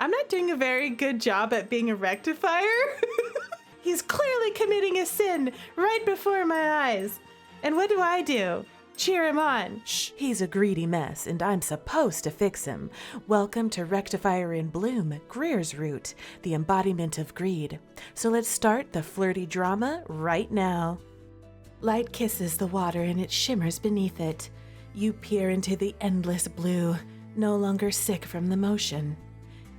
I'm not doing a very good job at being a rectifier. He's clearly committing a sin right before my eyes. And what do? Cheer him on. Shh, he's a greedy mess, and I'm supposed to fix him. Welcome to Rectifier in Bloom, Greer's root, the embodiment of greed. So let's start the flirty drama right now. Light kisses the water and it shimmers beneath it. You peer into the endless blue, no longer sick from the motion.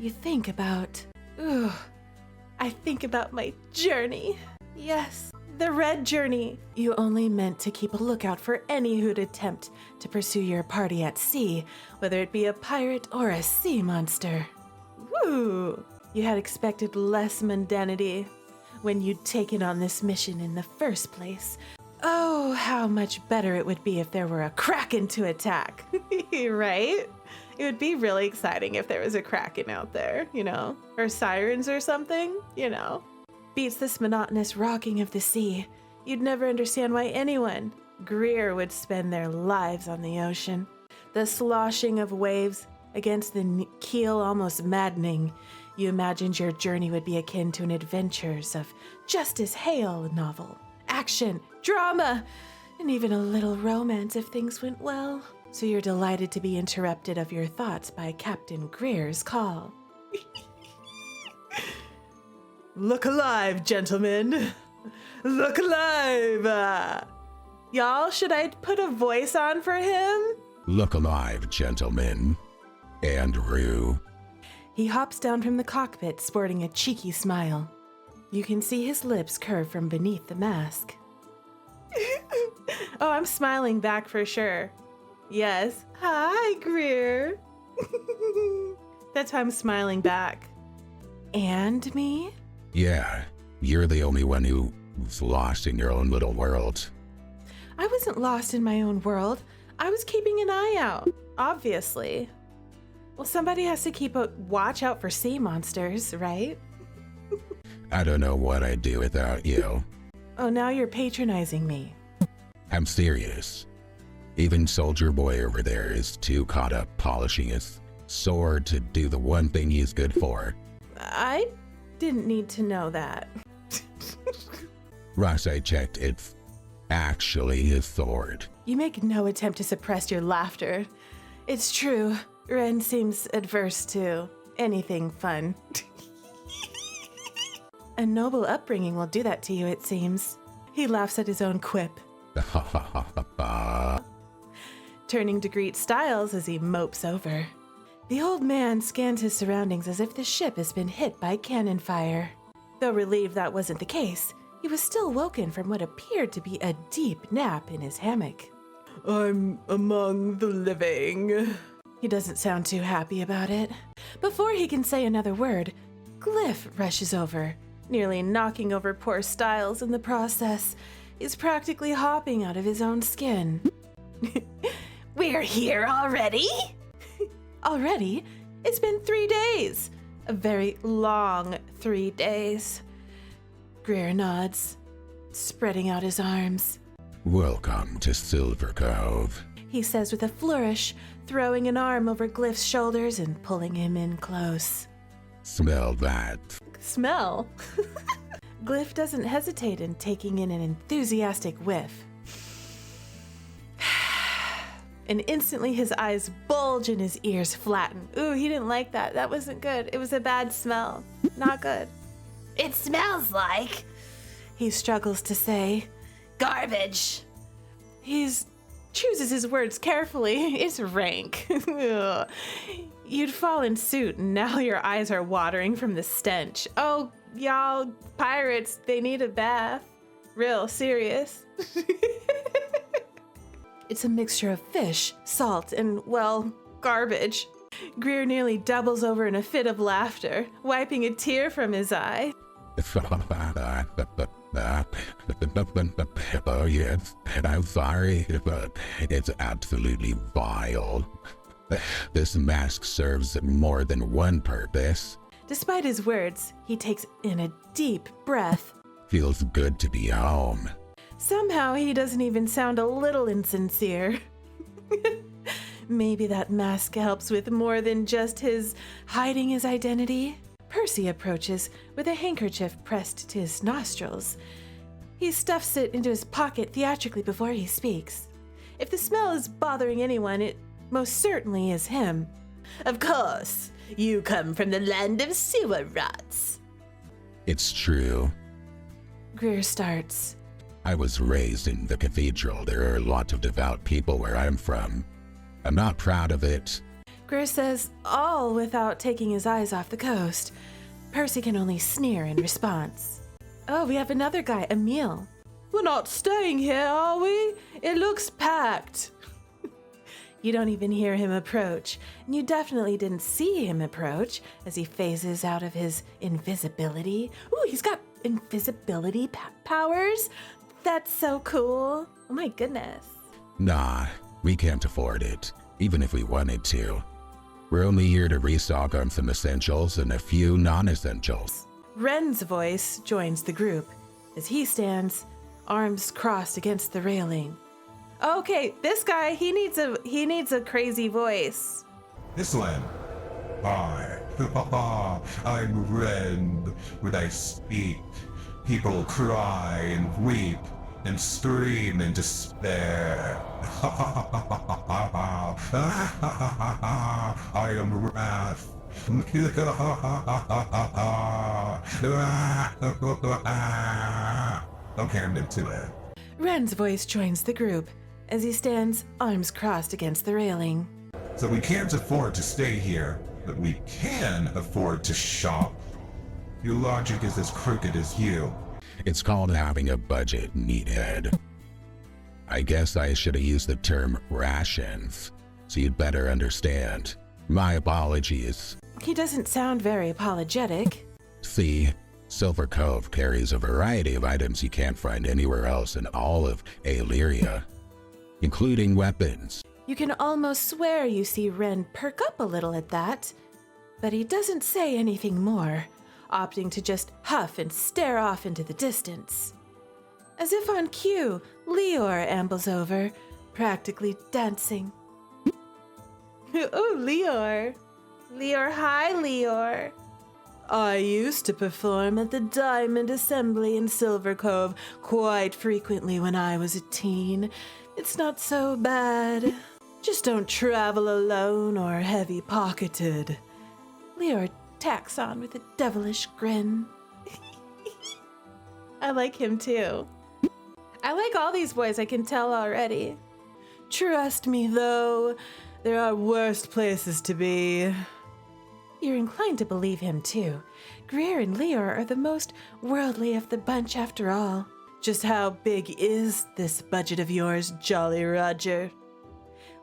You think about, I think about my journey. Yes, the red journey. You only meant to keep a lookout for any who'd attempt to pursue your party at sea, whether it be a pirate or a sea monster. Woo! You had expected less mundanity when you'd taken on this mission in the first place. Oh, how much better it would be if there were a kraken to attack. Right? It would be really exciting if there was a kraken out there, or sirens or something, Beats this monotonous rocking of the sea. You'd never understand why anyone, Greer, would spend their lives on the ocean. The sloshing of waves against the keel almost maddening. You imagined your journey would be akin to an Adventures of Justice Hale novel. Action, drama, and even a little romance if things went well. So you're delighted to be interrupted of your thoughts by Captain Greer's call. Look alive, gentlemen. Look alive. Y'all, should I put a voice on for him? Look alive, gentlemen. Andrew. He hops down from the cockpit sporting a cheeky smile. You can see his lips curve from beneath the mask. Oh, I'm smiling back for sure. Yes. Hi, Greer. That's how I'm smiling back. And me? Yeah, you're the only one who's lost in your own little world. I wasn't lost in my own world. I was keeping an eye out, obviously. Well, somebody has to keep a watch out for sea monsters, right? I don't know what I'd do without you. Oh, now you're patronizing me. I'm serious. Even Soldier Boy over there is too caught up polishing his sword to do the one thing he's good for. I didn't need to know that. Russ, I checked, it's actually his sword. You make no attempt to suppress your laughter. It's true, Ren seems adverse to anything fun. A noble upbringing will do that to you, it seems. He laughs at his own quip. Turning to greet Styles as he mopes over. The old man scans his surroundings as if the ship has been hit by cannon fire. Though relieved that wasn't the case, he was still woken from what appeared to be a deep nap in his hammock. I'm among the living. He doesn't sound too happy about it. Before he can say another word, Glyph rushes over, nearly knocking over poor Styles in the process. He's practically hopping out of his own skin. We're here already? Already? It's been 3 days. A very long 3 days. Greer nods, spreading out his arms. Welcome to Silver Cove, he says with a flourish, throwing an arm over Glyph's shoulders and pulling him in close. Smell that. Smell? Glyph doesn't hesitate in taking in an enthusiastic whiff. And instantly his eyes bulge and his ears flatten. Ooh, he didn't like that. That wasn't good. It was a bad smell. Not good. It smells like... he struggles to say. Garbage. He chooses his words carefully. It's rank. You'd fall in suit and now your eyes are watering from the stench. Oh, y'all, pirates, they need a bath. Real serious. It's a mixture of fish, salt, and, well, garbage. Greer nearly doubles over in a fit of laughter, wiping a tear from his eye. Oh, yes, I'm sorry, but it's absolutely vile. This mask serves more than one purpose. Despite his words, he takes in a deep breath. Feels good to be home. Somehow he doesn't even sound a little insincere. Maybe that mask helps with more than just his hiding his identity. Percy approaches with a handkerchief pressed to his nostrils. He stuffs it into his pocket theatrically before he speaks. If the smell is bothering anyone, it most certainly is him. Of course, you come from the land of sewer rats. It's true. Greer starts. I was raised in the cathedral. There are a lot of devout people where I'm from. I'm not proud of it. Greer says, all without taking his eyes off the coast. Percy can only sneer in response. Oh, we have another guy, Emil. We're not staying here, are we? It looks packed. You don't even hear him approach, and you definitely didn't see him approach as he phases out of his invisibility. Ooh, he's got invisibility powers? That's so cool. Oh my goodness. Nah, we can't afford it, even if we wanted to. We're only here to restock on some essentials and a few non-essentials. Ren's voice joins the group as he stands, arms crossed against the railing. Okay, this guy, he needs a crazy voice. This land. Hi. I'm Ren. When I speak, people cry and weep and scream in despair. I am Wrath. Okay, I'm into it. Ren's voice joins the group as he stands, arms crossed against the railing. So we can't afford to stay here, but we can afford to shop. Your logic is as crooked as you. It's called having a budget, meathead. I guess I should have used the term rations, so you'd better understand. My apologies. He doesn't sound very apologetic. See, Silver Cove carries a variety of items you can't find anywhere else in all of Illyria, including weapons. You can almost swear you see Ren perk up a little at that, but he doesn't say anything more, opting to just huff and stare off into the distance. As if on cue, Leor ambles over, practically dancing. Oh, Leor. Leor, hi, Leor. I used to perform at the Diamond Assembly in Silver Cove quite frequently when I was a teen. It's not so bad. Just don't travel alone or heavy-pocketed. Leor tacks on with a devilish grin. I like him too. I like all these boys, I can tell already. Trust me, though, there are worse places to be. You're inclined to believe him, too. Greer and Leor are the most worldly of the bunch after all. Just how big is this budget of yours, Jolly Roger?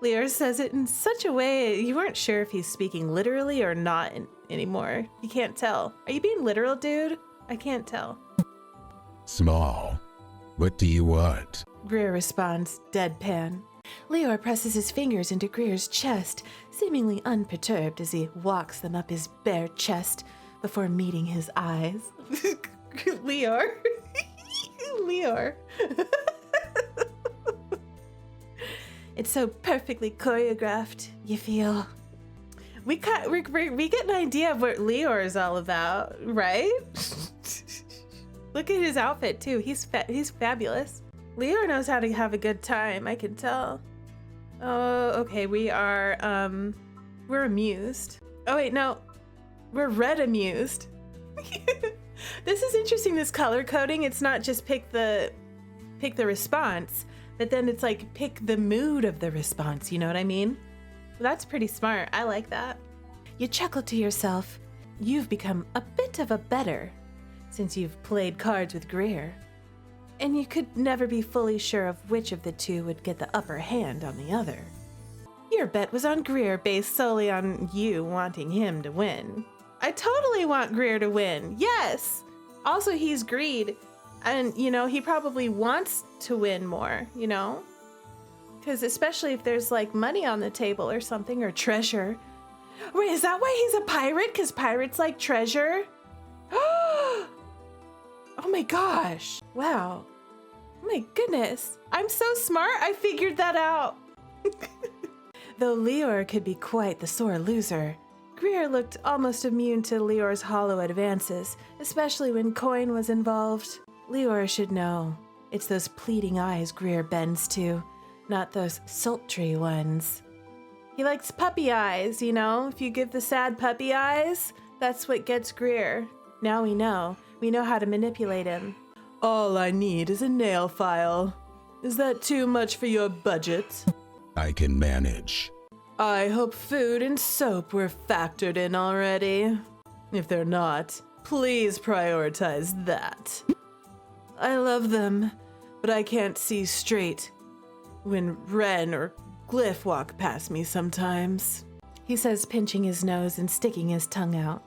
Leor says it in such a way you weren't sure if he's speaking literally or not anymore. You can't tell. Are you being literal, dude? I can't tell. Small. What do you want? Greer responds, deadpan. Leor presses his fingers into Greer's chest, seemingly unperturbed as he walks them up his bare chest before meeting his eyes. Leor. Leor. It's so perfectly choreographed, you feel. We get an idea of what Leor is all about, right? Look at his outfit too. He's fabulous. Leor knows how to have a good time, I can tell. Oh, okay, we're amused. Oh wait, no, we're red amused. This is interesting, this color coding. It's not just pick the response, but then it's like pick the mood of the response, you know what I mean? That's pretty smart, I like that. You chuckle to yourself. You've become a bit of a better since you've played cards with Greer. And you could never be fully sure of which of the two would get the upper hand on the other. Your bet was on Greer based solely on you wanting him to win. I totally want Greer to win, yes! Also, he's greed, and, you know, he probably wants to win more, you know? Because especially if there's, like, money on the table or something, or treasure. Wait, is that why he's a pirate? Because pirates like treasure? Oh my gosh. Wow. Oh my goodness. I'm so smart. I figured that out. Though Leor could be quite the sore loser, Greer looked almost immune to Leor's hollow advances, especially when coin was involved. Leor should know. It's those pleading eyes Greer bends to, not those sultry ones. He likes puppy eyes, you know? If you give the sad puppy eyes, that's what gets Greer. Now we know. We know how to manipulate him. All I need is a nail file. Is that too much for your budget? I can manage. I hope food and soap were factored in already. If they're not, please prioritize that. I love them, but I can't see straight when Ren or Glyph walk past me sometimes. He says, pinching his nose and sticking his tongue out.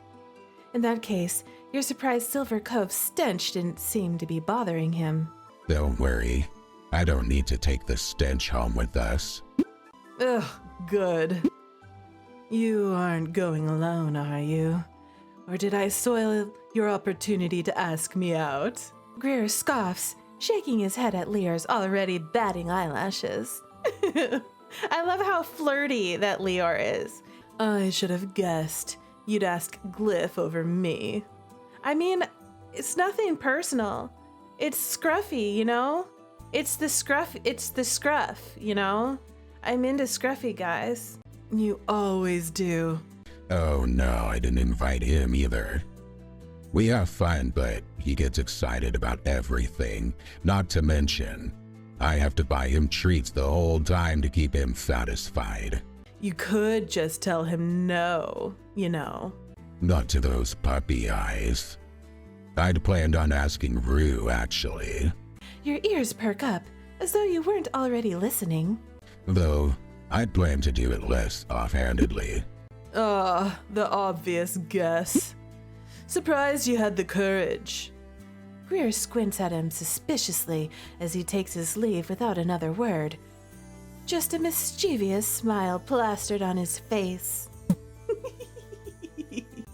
In that case, your surprised Silver Cove stench didn't seem to be bothering him. Don't worry. I don't need to take the stench home with us. Ugh, good. You aren't going alone, are you? Or did I soil your opportunity to ask me out? Greer scoffs, shaking his head at Leor's already batting eyelashes. I love how flirty that Leor is. I should have guessed you'd ask Glyph over me. I mean, it's nothing personal. It's scruffy, you know? It's the scruff, you know? I'm into scruffy guys. You always do. Oh no, I didn't invite him either. We have fun, but he gets excited about everything. Not to mention, I have to buy him treats the whole time to keep him satisfied. You could just tell him no, you know. Not to those puppy eyes. I'd planned on asking Rue, actually. Your ears perk up, as though you weren't already listening. Though, I'd planned to do it less offhandedly. Ah, the obvious guess. Surprised you had the courage. Greer squints at him suspiciously as he takes his leave without another word. Just a mischievous smile plastered on his face.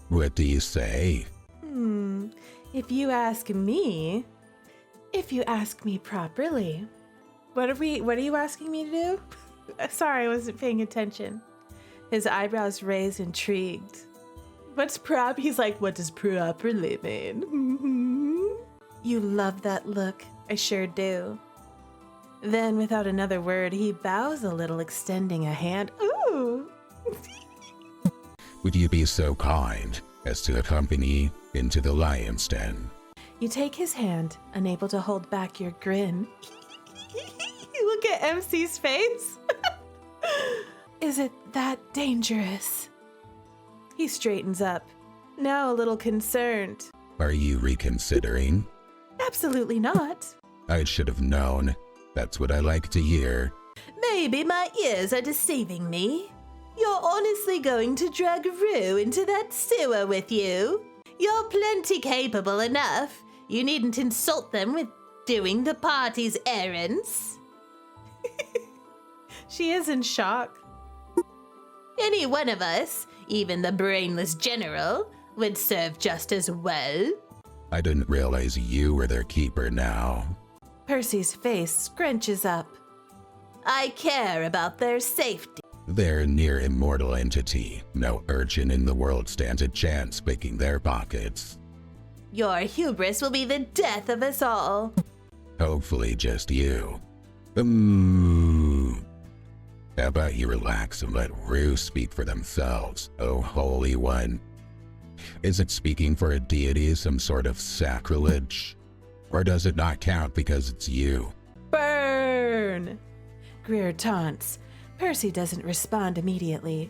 What do you say? If you ask me... If you ask me properly. What are you asking me to do? Sorry, I wasn't paying attention. His eyebrows raised, intrigued. He's like, what does properly mean? You love that look. I sure do. Then, without another word, he bows a little, extending a hand. Ooh! Would you be so kind as to accompany into the lion's den? You take his hand, unable to hold back your grin. Look at MC's face. Is it that dangerous? He straightens up, now a little concerned. Are you reconsidering? Absolutely not. I should have known. That's what I like to hear. Maybe my ears are deceiving me. You're honestly going to drag Rue into that sewer with you? You're plenty capable enough. You needn't insult them with doing the party's errands. She is in shock. Any one of us, even the brainless general, would serve just as well. I didn't realize you were their keeper now. Percy's face scrunches up. I care about their safety. They're a near immortal entity. No urchin in the world stands a chance picking their pockets. Your hubris will be the death of us all. Hopefully just you. How about you relax and let Rue speak for themselves, oh Holy One? Isn't speaking for a deity some sort of sacrilege? Or does it not count because it's you? Burn! Greer taunts. Percy doesn't respond immediately.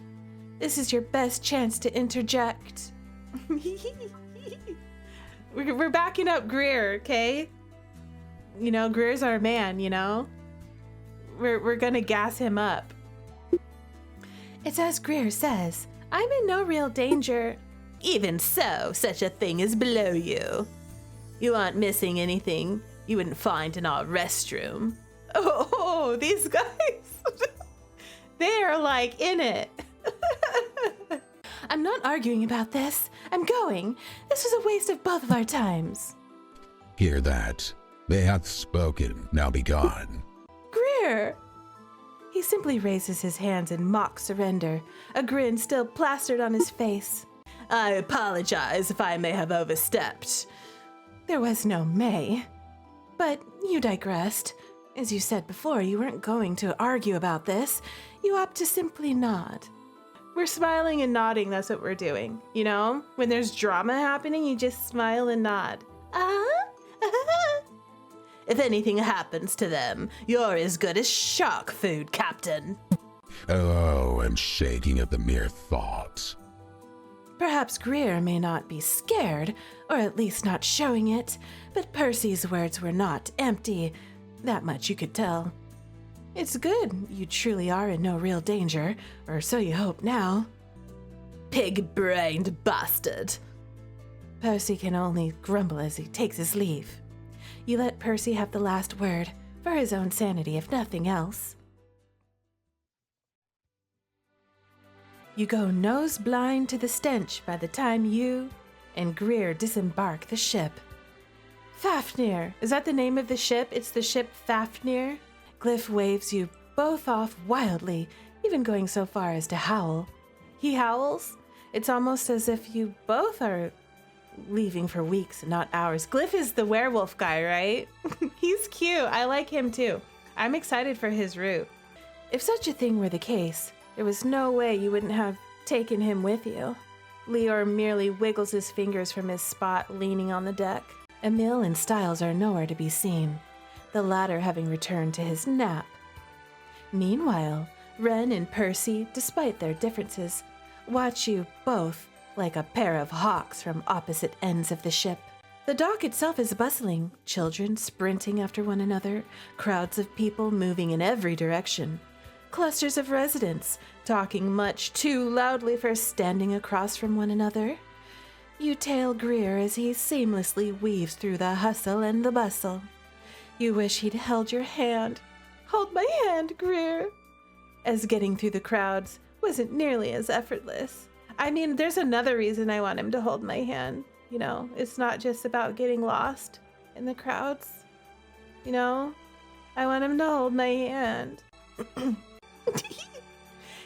This is your best chance to interject. We're backing up Greer, okay? You know, Greer's our man, you know? We're gonna gas him up. It's as Greer says. I'm in no real danger. Even so, such a thing is below you. You aren't missing anything you wouldn't find in our restroom. Oh, these guys. They are like in it. I'm not arguing about this. I'm going. This was a waste of both of our times. Hear that? They hath spoken, now be gone. Greer! He simply raises his hands in mock surrender, a grin still plastered on his face. I apologize if I may have overstepped. There was no may. But you digressed. As you said before, you weren't going to argue about this. You opt to simply nod. We're smiling and nodding, that's what we're doing. You know? When there's drama happening, you just smile and nod. If anything happens to them, you're as good as shark food, Captain. Oh, I'm shaking at the mere thought. Perhaps Greer may not be scared, or at least not showing it, but Percy's words were not empty. That much you could tell. It's good you truly are in no real danger, or so you hope now. Pig-brained bastard. Percy can only grumble as he takes his leave. You let Percy have the last word, for his own sanity if nothing else. You go nose blind to the stench by the time you and Greer disembark the ship. Fafnir! Is that the name of the ship? It's the ship Fafnir? Glyph waves you both off wildly, even going so far as to howl. He howls? It's almost as if you both are leaving for weeks and not hours. Glyph is the werewolf guy, right? He's cute. I like him too. I'm excited for his route. If such a thing were the case, there was no way you wouldn't have taken him with you. Leor merely wiggles his fingers from his spot, leaning on the deck. Emil and Styles are nowhere to be seen, the latter having returned to his nap. Meanwhile, Ren and Percy, despite their differences, watch you both like a pair of hawks from opposite ends of the ship. The dock itself is bustling, children sprinting after one another, crowds of people moving in every direction, clusters of residents talking much too loudly for standing across from one another. You tail Greer as he seamlessly weaves through the hustle and the bustle. You wish he'd held your hand. Hold my hand, Greer. As getting through the crowds wasn't nearly as effortless. I mean, there's another reason I want him to hold my hand. You know, it's not just about getting lost in the crowds. You know, I want him to hold my hand.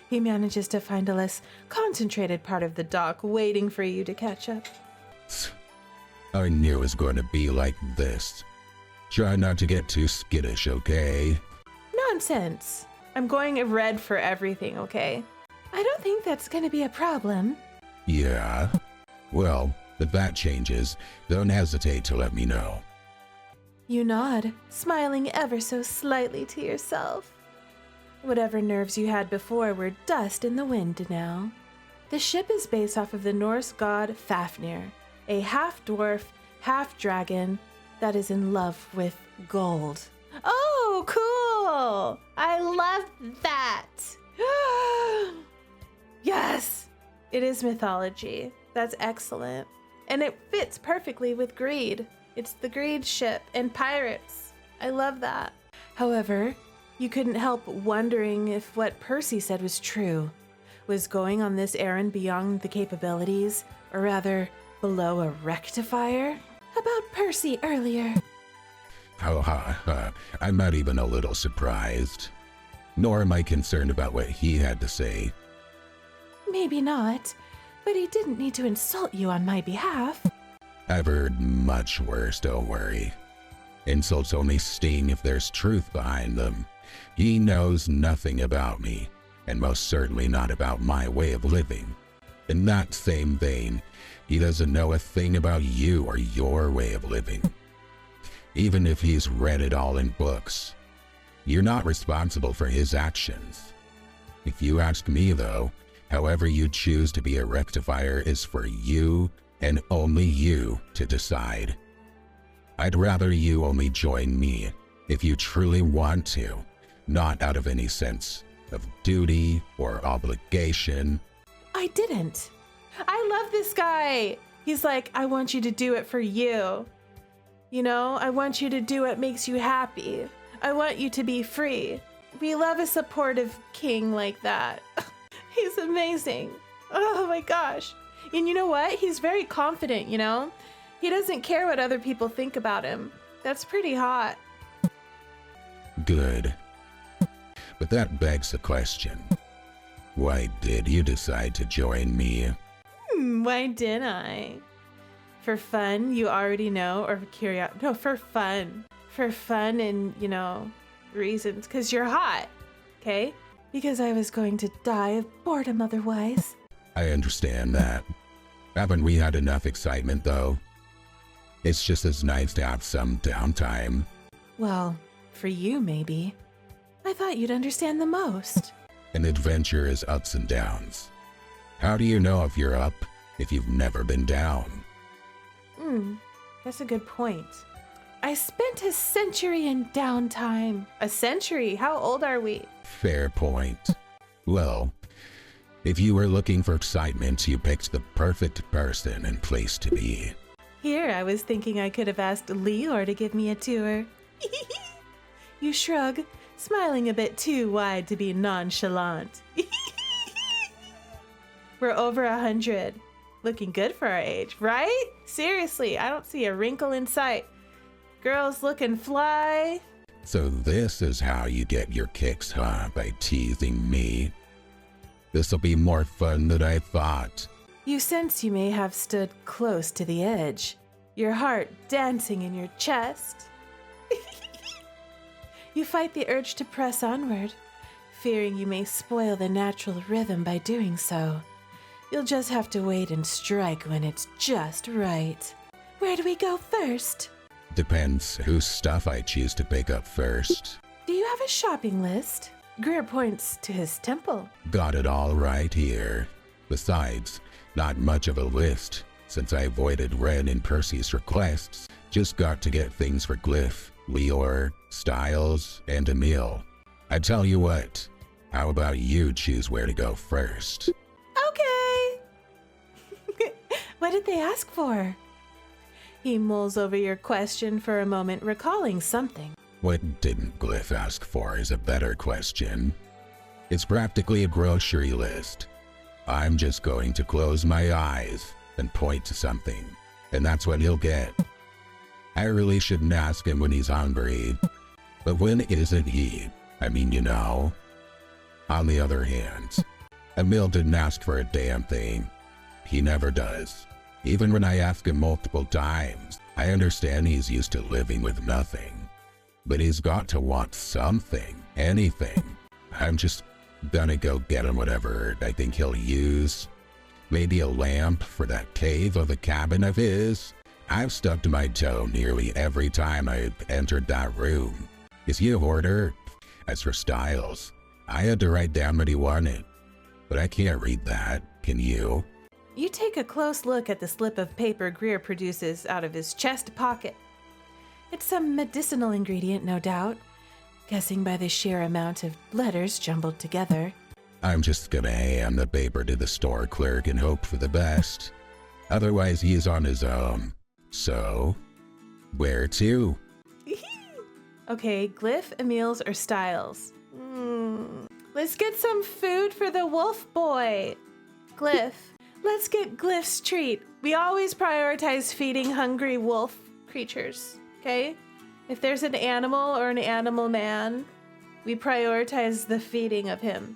He manages to find a less concentrated part of the dock waiting for you to catch up. I knew it was going to be like this. Try not to get too skittish, okay? Nonsense. I'm going red for everything, okay? I don't think that's going to be a problem. Yeah? Well, if that changes, don't hesitate to let me know. You nod, smiling ever so slightly to yourself. Whatever nerves you had before were dust in the wind now. The ship is based off of the Norse god Fafnir, a half-dwarf, half-dragon that is in love with gold. Oh, cool! I love that! Yes! It is mythology. That's excellent. And it fits perfectly with greed. It's the greed ship and pirates. I love that. However, you couldn't help wondering if what Percy said was true. Was going on this errand beyond the capabilities, or rather, below a rectifier? About Percy earlier. I'm not even a little surprised. Nor am I concerned about what he had to say. Maybe not, but he didn't need to insult you on my behalf. I've heard much worse, don't worry. Insults only sting if there's truth behind them. He knows nothing about me, and most certainly not about my way of living. In that same vein, he doesn't know a thing about you or your way of living. Even if he's read it all in books, you're not responsible for his actions. If you ask me, though, however you choose to be a rectifier is for you and only you to decide. I'd rather you only join me if you truly want to, not out of any sense of duty or obligation. I didn't. I love this guy. He's like, I want you to do it for you. You know, I want you to do what makes you happy. I want you to be free. We love a supportive king like that. He's amazing. Oh my gosh. And you know what? He's very confident, you know? He doesn't care what other people think about him. That's pretty hot. Good. But that begs the question. Why did you decide to join me? Why didn't I? For fun, you already know, or for curiosity? No, for fun. For fun and, reasons. Because you're hot, okay? Because I was going to die of boredom otherwise. I understand that. Haven't we had enough excitement, though? It's just as nice to have some downtime. Well, for you, maybe. I thought you'd understand the most. An adventure is ups and downs. How do you know if you're up if you've never been down? That's a good point. I spent a century in downtime. A century? How old are we? Fair point. Well, if you were looking for excitement, you picked the perfect person and place to be. Here, I was thinking I could have asked Leor to give me a tour. You shrug, smiling a bit too wide to be nonchalant. We're over 100. Looking good for our age, right? Seriously, I don't see a wrinkle in sight. Girls looking fly. So this is how you get your kicks, huh? By teasing me? This'll be more fun than I thought. You sense you may have stood close to the edge, your heart dancing in your chest. You fight the urge to press onward, fearing you may spoil the natural rhythm by doing so. You'll just have to wait and strike when it's just right. Where do we go first? Depends whose stuff I choose to pick up first. Do you have a shopping list? Greer points to his temple. Got it all right here. Besides, not much of a list, since I avoided Ren and Percy's requests. Just got to get things for Glyph, Leor, Styles, and Emil. I tell you what, how about you choose where to go first? Okay. What did they ask for? He mulls over your question for a moment, recalling something. What didn't Glyph ask for is a better question. It's practically a grocery list. I'm just going to close my eyes and point to something, and that's what he'll get. I really shouldn't ask him when he's hungry, but when isn't he? On the other hand, Emil didn't ask for a damn thing. He never does. Even when I ask him multiple times, I understand he's used to living with nothing. But he's got to want something, anything. I'm just gonna go get him whatever I think he'll use. Maybe a lamp for that cave of a cabin of his. I've stubbed my toe nearly every time I've entered that room. Is he a hoarder? As for Styles, I had to write down what he wanted. But I can't read that, can you? You take a close look at the slip of paper Greer produces out of his chest pocket. It's some medicinal ingredient, no doubt, guessing by the sheer amount of letters jumbled together. I'm just gonna hand the paper to the store clerk and hope for the best. Otherwise, he's on his own. So, where to? Okay, Glyph, Emil's, or Styles? Let's get some food for the wolf boy. Glyph. Let's get Glyph's treat. We always prioritize feeding hungry wolf creatures, okay? If there's an animal or an animal man, we prioritize the feeding of him.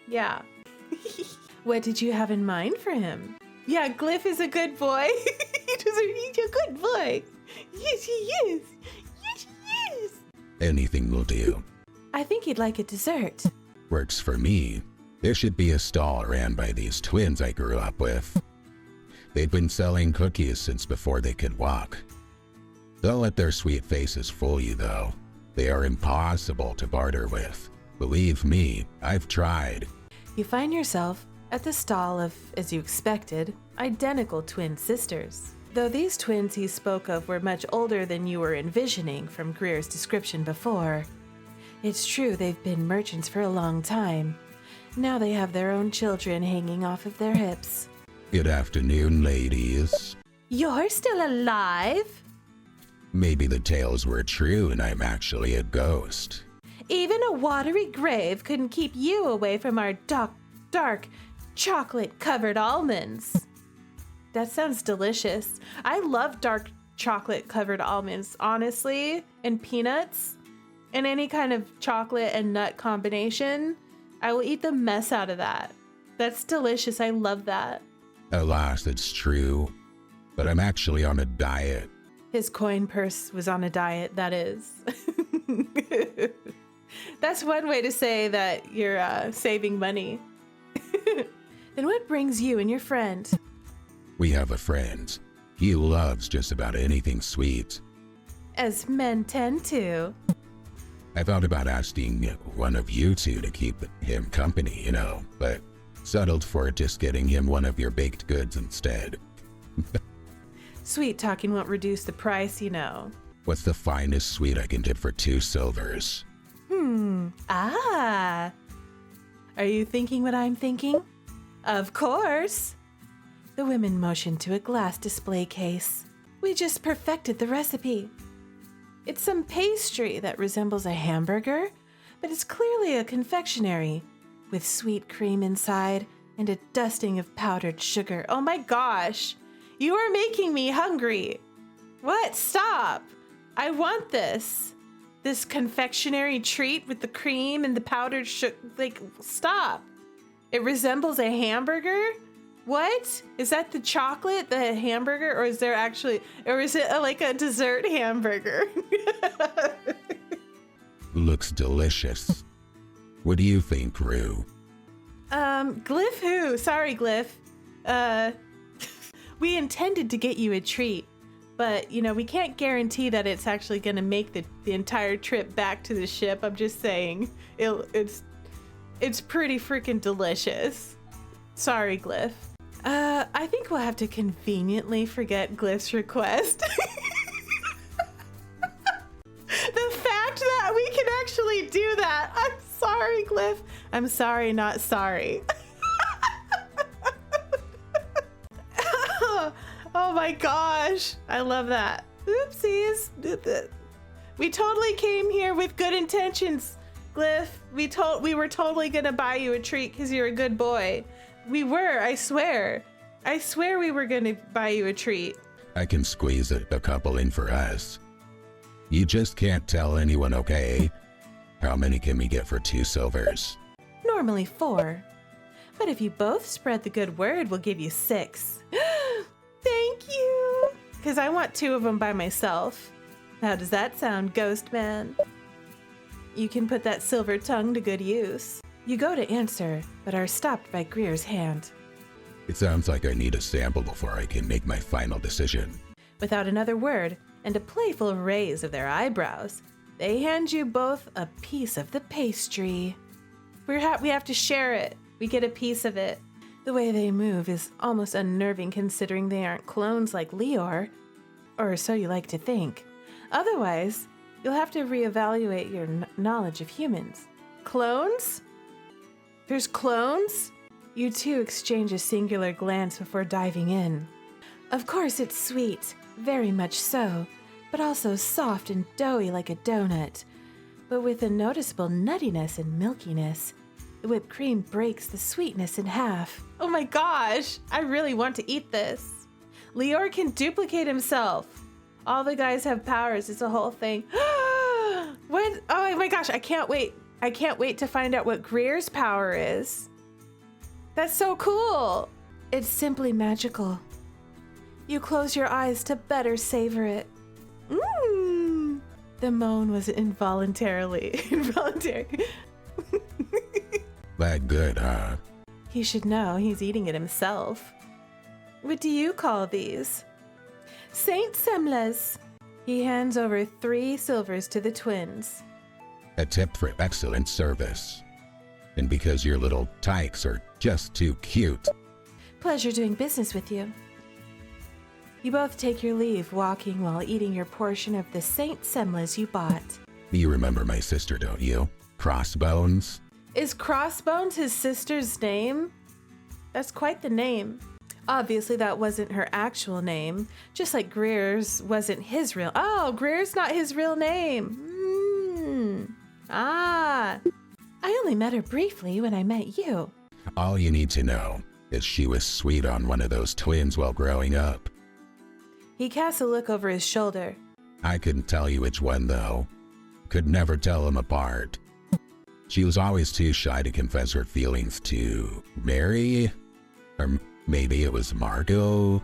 Yeah. What did you have in mind for him? Yeah, Glyph is a good boy. He's a good boy. Yes, he is. Yes, he is. Anything will do. I think he'd like a dessert. Works for me. There should be a stall ran by these twins I grew up with. They'd been selling cookies since before they could walk. Don't let their sweet faces fool you, though. They are impossible to barter with. Believe me, I've tried. You find yourself at the stall of, as you expected, identical twin sisters. Though these twins he spoke of were much older than you were envisioning from Greer's description before. It's true they've been merchants for a long time. Now they have their own children hanging off of their hips. Good afternoon, ladies. You're still alive? Maybe the tales were true and I'm actually a ghost. Even a watery grave couldn't keep you away from our dark chocolate-covered almonds. That sounds delicious. I love dark chocolate-covered almonds, honestly, and peanuts. And any kind of chocolate and nut combination, I will eat the mess out of that. That's delicious. I love that. Alas, it's true, but I'm actually on a diet. His coin purse was on a diet, that is. That's one way to say that you're saving money. Then what brings you and your friend? We have a friend. He loves just about anything sweet. As men tend to. I thought about asking one of you two to keep him company, but settled for just getting him one of your baked goods instead. Sweet talking won't reduce the price, What's the finest sweet I can get for 2 silvers? Ah. Are you thinking what I'm thinking? Of course. The women motioned to a glass display case. We just perfected the recipe. It's some pastry that resembles a hamburger, but it's clearly a confectionery with sweet cream inside and a dusting of powdered sugar. Oh my gosh, you are making me hungry. What? Stop. I want this. This confectionery treat with the cream and the powdered sugar. Stop. It resembles a hamburger? What? Is that the chocolate, the hamburger, or is it like a dessert hamburger? Looks delicious. What do you think, Rue? Glyph who? Sorry, Glyph. We intended to get you a treat, but, we can't guarantee that it's actually going to make the entire trip back to the ship. I'm just saying, it's pretty freaking delicious. Sorry, Glyph. I think we'll have to conveniently forget Glyph's request. The fact that we can actually do that. I'm sorry, Glyph. I'm sorry, not sorry. Oh my gosh. I love that. Oopsies. We totally came here with good intentions, Glyph. We were totally gonna buy you a treat because you're a good boy. We were, I swear. I swear we were gonna buy you a treat. I can squeeze a couple in for us. You just can't tell anyone, okay? How many can we get for 2 silvers? Normally 4. But if you both spread the good word, we'll give you 6. Thank you. Because I want 2 of them by myself. How does that sound, Ghost Man? You can put that silver tongue to good use. You go to answer, but are stopped by Greer's hand. It sounds like I need a sample before I can make my final decision. Without another word and a playful raise of their eyebrows, they hand you both a piece of the pastry. We have to share it. We get a piece of it. The way they move is almost unnerving considering they aren't clones like Leor, or so you like to think. Otherwise, you'll have to reevaluate your knowledge of humans. Clones? There's clones? You two exchange a singular glance before diving in. Of course it's sweet, very much so, but also soft and doughy like a donut. But with a noticeable nuttiness and milkiness, the whipped cream breaks the sweetness in half. Oh my gosh, I really want to eat this. Leor can duplicate himself. All the guys have powers, it's a whole thing. What? Oh my gosh, I can't wait. I can't wait to find out what Greer's power is. That's so cool. It's simply magical. You close your eyes to better savor it. Mmm. The moan was involuntary. That good, huh? He should know he's eating it himself. What do you call these? Saint Semlas. He hands over 3 silvers to the twins. A tip for excellent service. And because your little tykes are just too cute. Pleasure doing business with you. You both take your leave, walking while eating your portion of the Saint Semlas you bought. You remember my sister, don't you? Crossbones? Is Crossbones his sister's name? That's quite the name. Obviously, that wasn't her actual name, just like Greer's wasn't his real. Oh, Greer's not his real name. I only met her briefly when I met you. All you need to know is she was sweet on one of those twins while growing up. He casts a look over his shoulder. I couldn't tell you which one, though. could never tell them apart. She was always too shy to confess her feelings to Mary, or maybe it was Margot.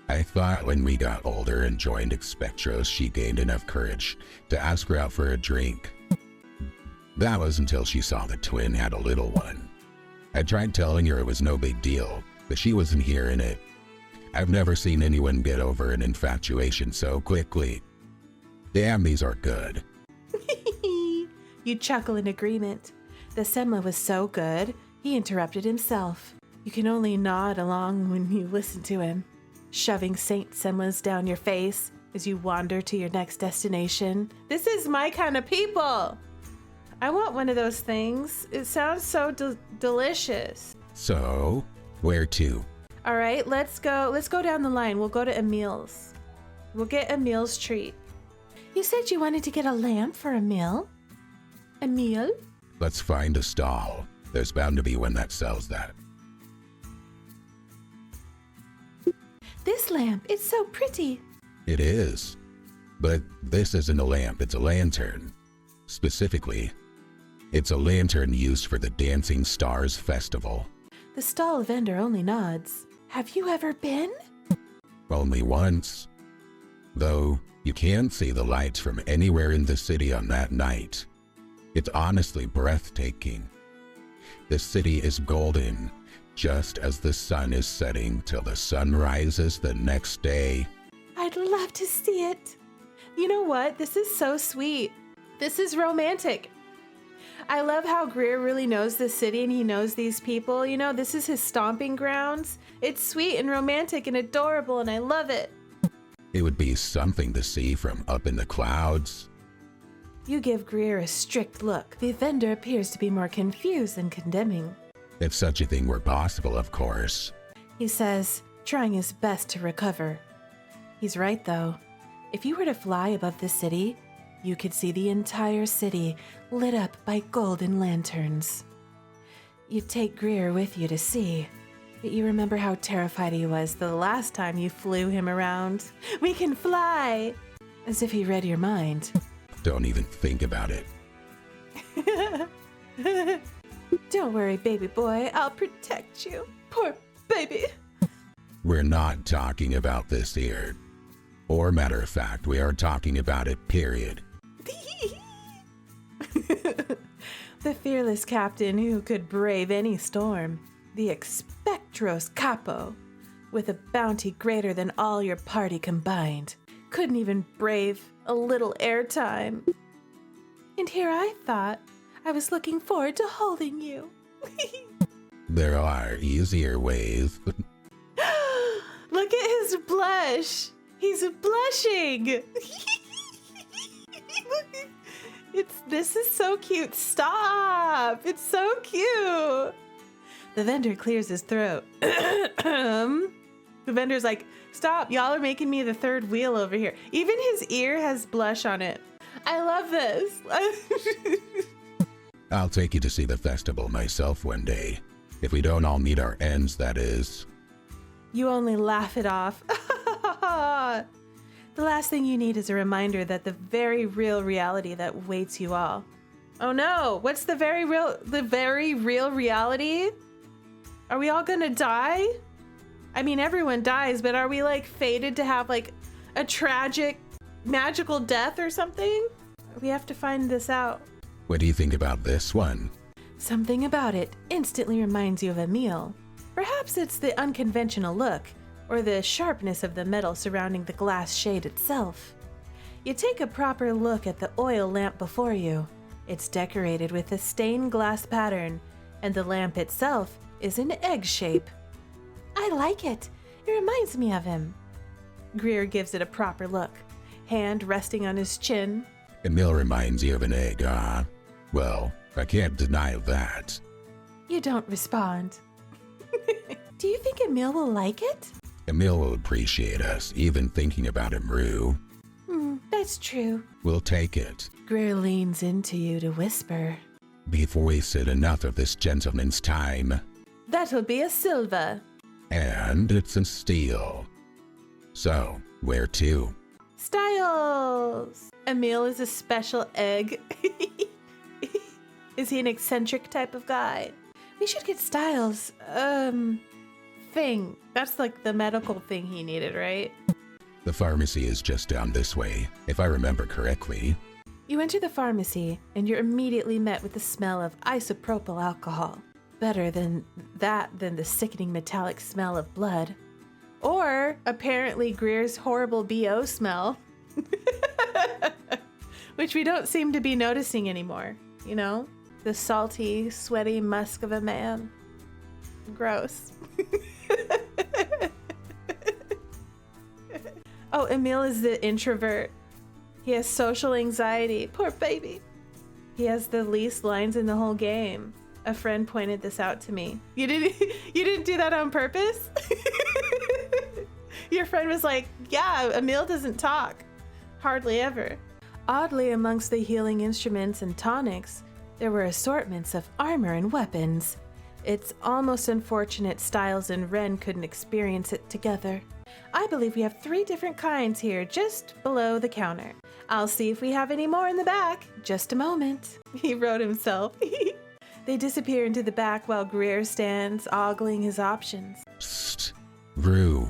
I thought when we got older and joined Expectros, she gained enough courage to ask her out for a drink. That was until she saw the twin had a little one. I tried telling her it was no big deal, but she wasn't hearing it. I've never seen anyone get over an infatuation so quickly. Damn, these are good. You chuckle in agreement. The Semla was so good, he interrupted himself. You can only nod along when you listen to him, shoving Saint Semlas down your face as you wander to your next destination. This is my kind of people. I want one of those things. It sounds so delicious. So, where to? All right, let's go down the line. We'll go to Emil's. We'll get Emil's treat. You said you wanted to get a lamp for Emil? Emil? Let's find a stall. There's bound to be one that sells that. This lamp, it's so pretty. It is. But this isn't a lamp, it's a lantern. Specifically, it's a lantern used for the Dancing Stars Festival. The stall vendor only nods. Have you ever been? Only once. Though, you can see the lights from anywhere in the city on that night. It's honestly breathtaking. The city is golden, just as the sun is setting till the sun rises the next day. I'd love to see it. You know what? This is so sweet. This is romantic. I love how Greer really knows this city and he knows these people. You know, this is his stomping grounds. It's sweet and romantic and adorable, and I love it. It would be something to see from up in the clouds. You give Greer a strict look. The vendor appears to be more confused than condemning. If such a thing were possible, of course. He says, trying his best to recover. He's right, though. If you were to fly above the city, you could see the entire city lit up by golden lanterns. You'd take Greer with you to see, but you remember how terrified he was the last time you flew him around. We can fly! As if he read your mind. Don't even think about it. Don't worry, baby boy. I'll protect you. Poor baby. We're not talking about this here. Or matter of fact, we are talking about it, period. The fearless captain who could brave any storm. The Expectros Capo, with a bounty greater than all your party combined. Couldn't even brave a little airtime. And here I thought I was looking forward to holding you. There are easier ways. Look at his blush. He's blushing. This is so cute. Stop. It's so cute. The vendor clears his throat. The vendor's like, stop. Y'all are making me the third wheel over here. Even his ear has blush on it. I love this. I'll take you to see the festival myself one day. If we don't all meet our ends, that is. You only laugh it off. The last thing you need is a reminder that the very real reality that waits you all. Oh no, what's the very real reality? Are we all gonna die? I mean, everyone dies, but are we like fated to have like a tragic, magical death or something? We have to find this out. What do you think about this one? Something about it instantly reminds you of Emil. Perhaps it's the unconventional look, or the sharpness of the metal surrounding the glass shade itself. You take a proper look at the oil lamp before you. It's decorated with a stained glass pattern, and the lamp itself is an egg shape. I like it. It reminds me of him. Greer gives it a proper look, hand resting on his chin. Emil reminds you of an egg, huh? Well, I can't deny that. You don't respond. Do you think Emil will like it? Emil will appreciate us, even thinking about him, Rue. That's true. We'll take it. Greer leans into you to whisper. Before we wasted enough of this gentleman's time. That'll be a silver. And it's in steel. So, where to? Styles! Emil is a special egg. Is he an eccentric type of guy? We should get Styles, thing. That's like the medical thing he needed, right? The pharmacy is just down this way, if I remember correctly. You enter the pharmacy, and you're immediately met with the smell of isopropyl alcohol. Better than the sickening metallic smell of blood. Or, apparently, Greer's horrible BO smell. Which we don't seem to be noticing anymore, you know? The salty, sweaty musk of a man. Gross. Oh, Emil is the introvert. He has social anxiety. Poor baby. He has the least lines in the whole game. A friend pointed this out to me. You didn't do that on purpose? Your friend was like, yeah, Emil doesn't talk. Hardly ever. Oddly, amongst the healing instruments and tonics, there were assortments of armor and weapons. It's almost unfortunate Styles and Ren couldn't experience it together. I believe we have 3 different kinds here, just below the counter. I'll see if we have any more in the back. Just a moment. He wrote himself. They disappear into the back while Greer stands, ogling his options. Psst. Rue.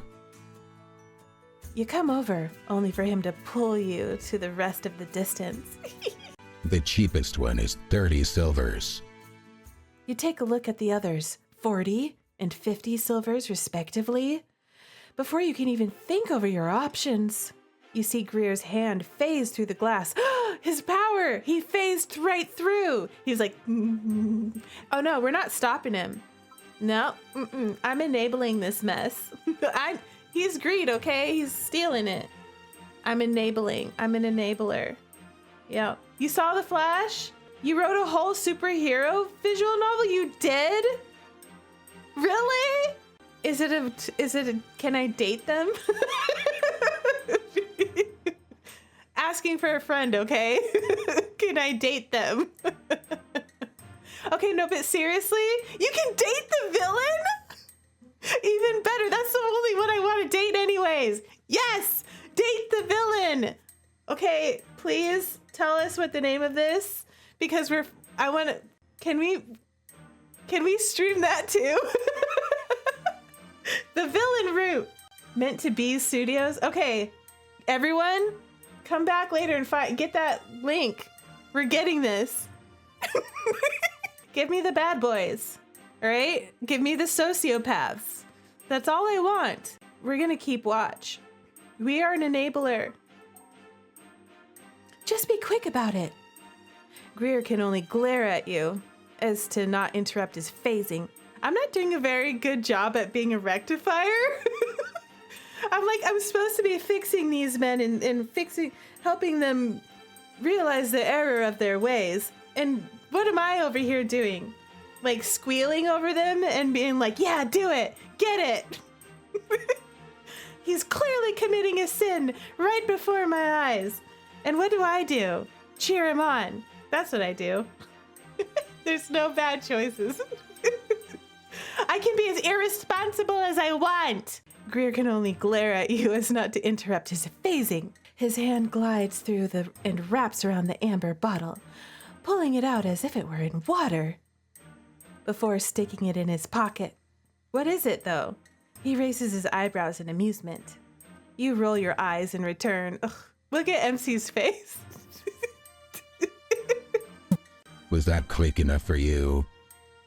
You come over, only for him to pull you to the rest of the distance. The cheapest one is 30 silvers. You take a look at the others, 40 and 50 silvers respectively. Before you can even think over your options, you see Greer's hand phase through the glass. His power! He phased right through. He's like, oh no, we're not stopping him. No, I'm enabling this mess. He's greed, okay? He's stealing it. I'm enabling. I'm an enabler. Yeah. You saw The Flash? You wrote a whole superhero visual novel? You did? Really? Is it a, can I date them? Asking for a friend, okay? Can I date them? Okay, no, but seriously? You can date the villain? Even better. That's the only one I want to date anyways. Yes! Date the villain! Okay, please tell us what the name of this, because can we stream that too? The Villain Route. Meant to be Studios. Okay, everyone, come back later and get that link. We're getting this. Give me the bad boys. All right? Give me the sociopaths. That's all I want. We're gonna keep watch. We are an enabler. Just be quick about it. Greer can only glare at you as to not interrupt his phasing. I'm not doing a very good job at being a rectifier. I'm supposed to be fixing these men and helping them realize the error of their ways. And what am I over here doing? Like squealing over them and being like, yeah, do it, get it. He's clearly committing a sin right before my eyes. And what do? Cheer him on. That's what I do. There's no bad choices. I can be as irresponsible as I want. Greer can only glare at you as not to interrupt his phasing. His hand glides through and wraps around the amber bottle, pulling it out as if it were in water, before sticking it in his pocket. What is it, though? He raises his eyebrows in amusement. You roll your eyes in return. Ugh, look at MC's face. Was that quick enough for you?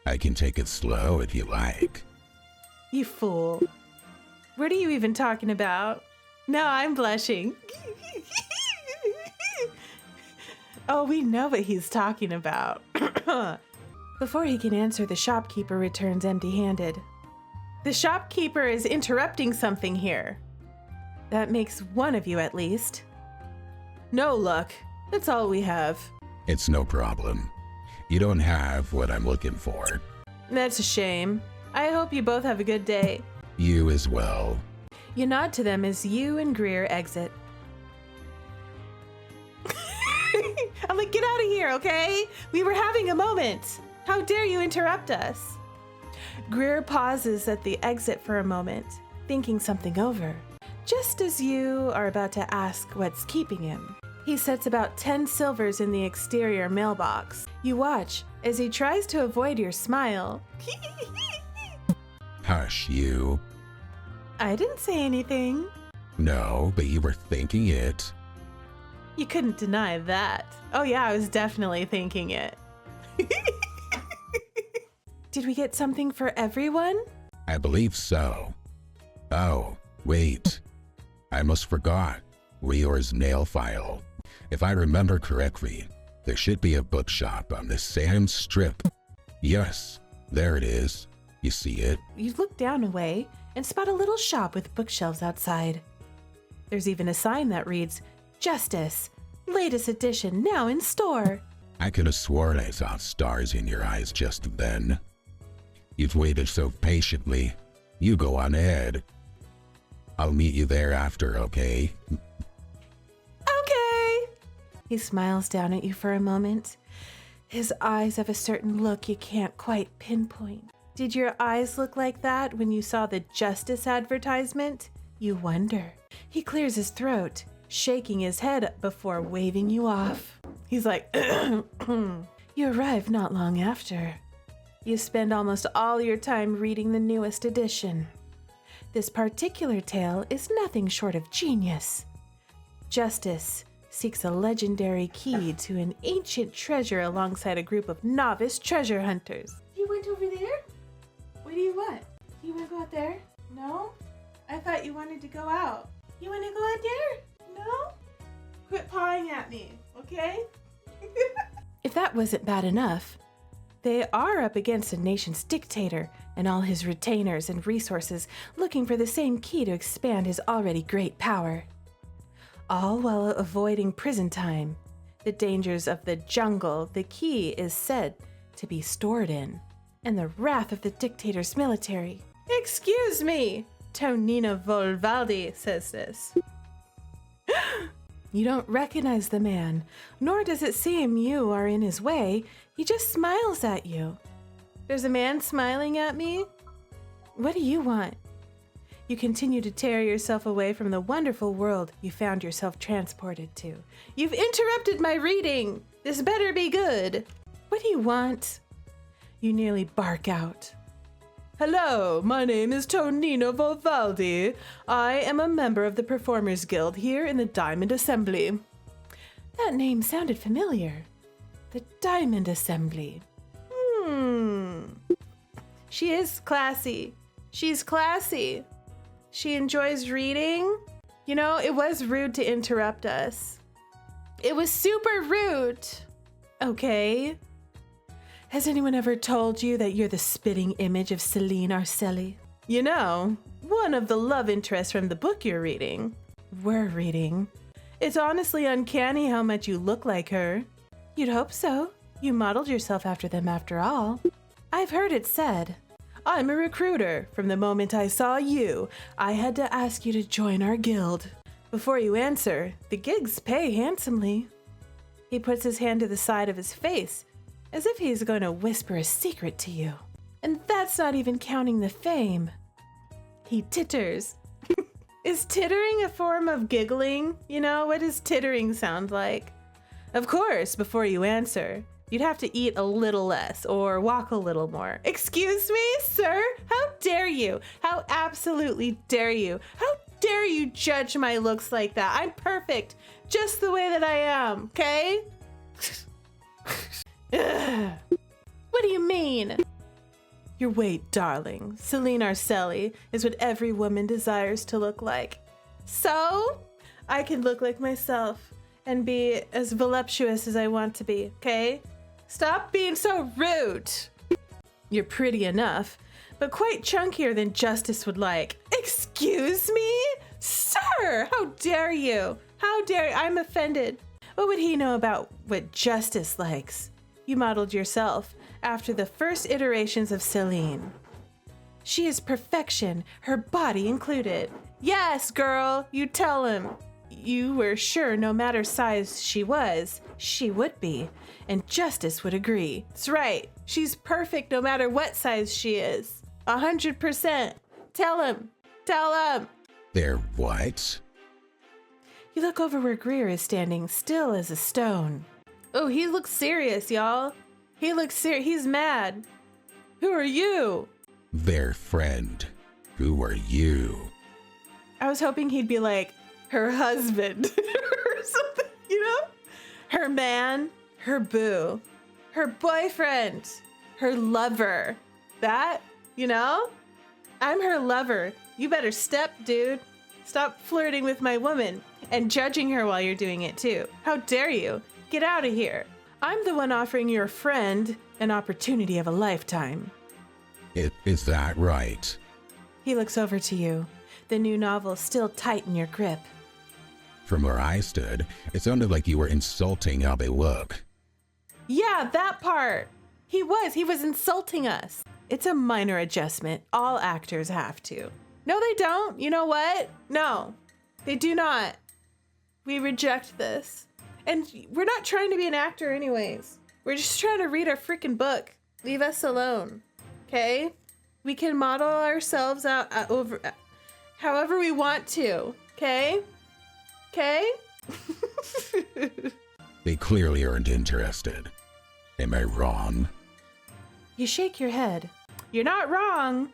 I can take it slow if you like. You fool. What are you even talking about? No, I'm blushing. Oh, we know what he's talking about. Before he can answer, the shopkeeper returns empty-handed. The shopkeeper is interrupting something here. That makes one of you at least. No luck. That's all we have. It's no problem. You don't have what I'm looking for. That's a shame. I hope you both have a good day. You as well. You nod to them as you and Greer exit. I'm like, get out of here, okay? We were having a moment. How dare you interrupt us? Greer pauses at the exit for a moment, thinking something over. Just as you are about to ask what's keeping him, he sets about 10 silvers in the exterior mailbox. You watch as he tries to avoid your smile. Hush, you. I didn't say anything. No, but you were thinking it. You couldn't deny that. Oh yeah, I was definitely thinking it. Did we get something for everyone? I believe so. Oh, wait. I almost forgot. Leor's nail file. If I remember correctly, there should be a bookshop on the same strip. Yes, there it is. You see it? You look down a way and spot a little shop with bookshelves outside. There's even a sign that reads, Justice, latest edition now in store. I could have sworn I saw stars in your eyes just then. You've waited so patiently. You go on ahead. I'll meet you there after, okay? Okay. He smiles down at you for a moment. His eyes have a certain look you can't quite pinpoint. Did your eyes look like that when you saw the Justice advertisement? You wonder. He clears his throat, shaking his head before waving you off. He's like, You arrive not long after. You spend almost all your time reading the newest edition. This particular tale is nothing short of genius. Justice seeks a legendary key to an ancient treasure alongside a group of novice treasure hunters. You went over there? What do you want? You want to go out there? No? I thought you wanted to go out. You want to go out there? No? Quit pawing at me, okay? If that wasn't bad enough, they are up against a nation's dictator and all his retainers and resources looking for the same key to expand his already great power. All while avoiding prison time, the dangers of the jungle the key is said to be stored in, and the wrath of the dictator's military. Excuse me, Tonino Volvaldi says this. You don't recognize the man, nor does it seem you are in his way. He just smiles at you. There's a man smiling at me? What do you want? You continue to tear yourself away from the wonderful world you found yourself transported to. You've interrupted my reading! This better be good! What do you want? You nearly bark out. Hello, my name is Tonino Volvaldi. I am a member of the Performers Guild here in the Diamond Assembly. That name sounded familiar. The Diamond Assembly. She is classy. She's classy. She enjoys reading. You know, it was rude to interrupt us. It was super rude. Okay. Has anyone ever told you that you're the spitting image of Celine Arcelli? You know, one of the love interests from the book you're reading. We're reading. It's honestly uncanny how much you look like her. You'd hope so. You modeled yourself after them after all. I've heard it said. I'm a recruiter. From the moment I saw you, I had to ask you to join our guild. Before you answer, the gigs pay handsomely. He puts his hand to the side of his face, as if he's going to whisper a secret to you. And that's not even counting the fame. He titters. Is tittering a form of giggling? You know, what does tittering sound like? Of course, before you answer, you'd have to eat a little less or walk a little more. Excuse me, sir? How dare you? How absolutely dare you? How dare you judge my looks like that? I'm perfect, just the way that I am, okay? What do you mean? Your weight, darling. Celine Arcelli is what every woman desires to look like. So, I can look like myself and be as voluptuous as I want to be, okay? Stop being so rude. You're pretty enough, but quite chunkier than Justice would like. Excuse me? Sir, how dare you? How dare you? I'm offended. What would he know about what Justice likes? You modeled yourself after the first iterations of Celine. She is perfection, her body included. Yes, girl, you tell him. You were sure no matter size she was, she would be, and Justice would agree. That's right, she's perfect no matter what size she is. 100%. Tell him. Tell him. They're what? You look over where Greer is standing, still as a stone. Oh, he looks serious, y'all. He looks serious. He's mad. Who are you? Their friend. Who are you? I was hoping he'd be like, her husband or something, you know? Her man, her boo, her boyfriend, her lover. That, you know? I'm her lover. You better step, dude. Stop flirting with my woman and judging her while you're doing it too. How dare you? Get out of here. I'm the one offering your friend an opportunity of a lifetime. Is that right? He looks over to you, the new novel still tight in your grip. From where I stood, it sounded like you were insulting how they look. Yeah, that part. He was insulting us. It's a minor adjustment. All actors have to. No, they don't. You know what? No, they do not. We reject this. And we're not trying to be an actor anyways. We're just trying to read our freaking book. Leave us alone. Okay? We can model ourselves out over however we want to. Okay? Okay? They clearly aren't interested. Am I wrong? You shake your head. You're not wrong.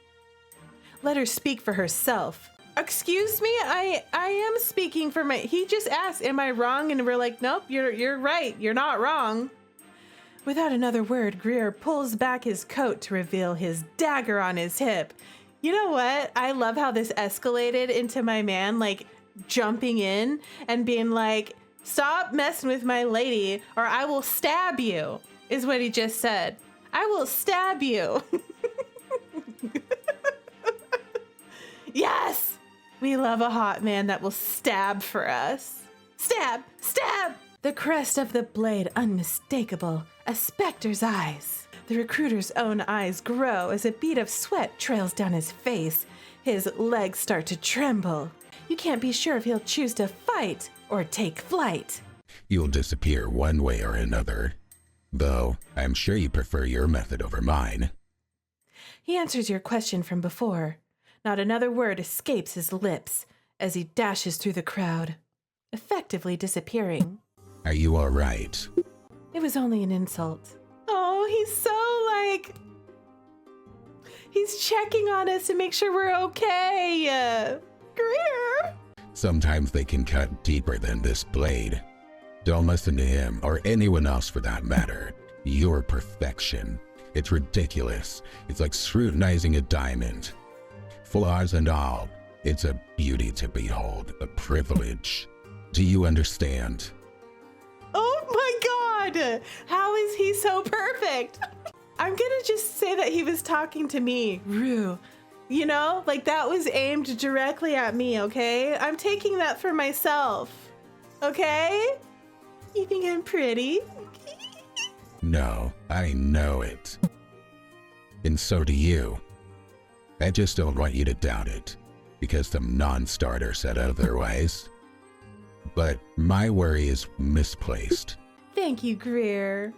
Let her speak for herself. Excuse me? I am speaking for my... He just asked, am I wrong? And we're like, nope, you're right. You're not wrong. Without another word, Greer pulls back his coat to reveal his dagger on his hip. You know what? I love how this escalated into my man, like, jumping in and being like, stop messing with my lady or I will stab you, is what he just said. I will stab you. Yes! We love a hot man that will stab for us. Stab! Stab! The crest of the blade unmistakable, a specter's eyes. The recruiter's own eyes grow as a bead of sweat trails down his face. His legs start to tremble. You can't be sure if he'll choose to fight or take flight. You'll disappear one way or another. Though, I'm sure you prefer your method over mine. He answers your question from before. Not another word escapes his lips as he dashes through the crowd, effectively disappearing. Are you all right? It was only an insult. Oh, he's so like... He's checking on us to make sure we're okay. Greer! Sometimes they can cut deeper than this blade. Don't listen to him, or anyone else for that matter. You're perfection. It's ridiculous. It's like scrutinizing a diamond. Flaws and all, it's a beauty to behold, a privilege. Do you understand? Oh my god! How is he so perfect? I'm gonna just say that he was talking to me, Rue. You know, like that was aimed directly at me, okay? I'm taking that for myself, okay? You think I'm pretty? No, I know it. And so do you. I just don't want you to doubt it, because some non-starter said otherwise. But my worry is misplaced. Thank you, Greer.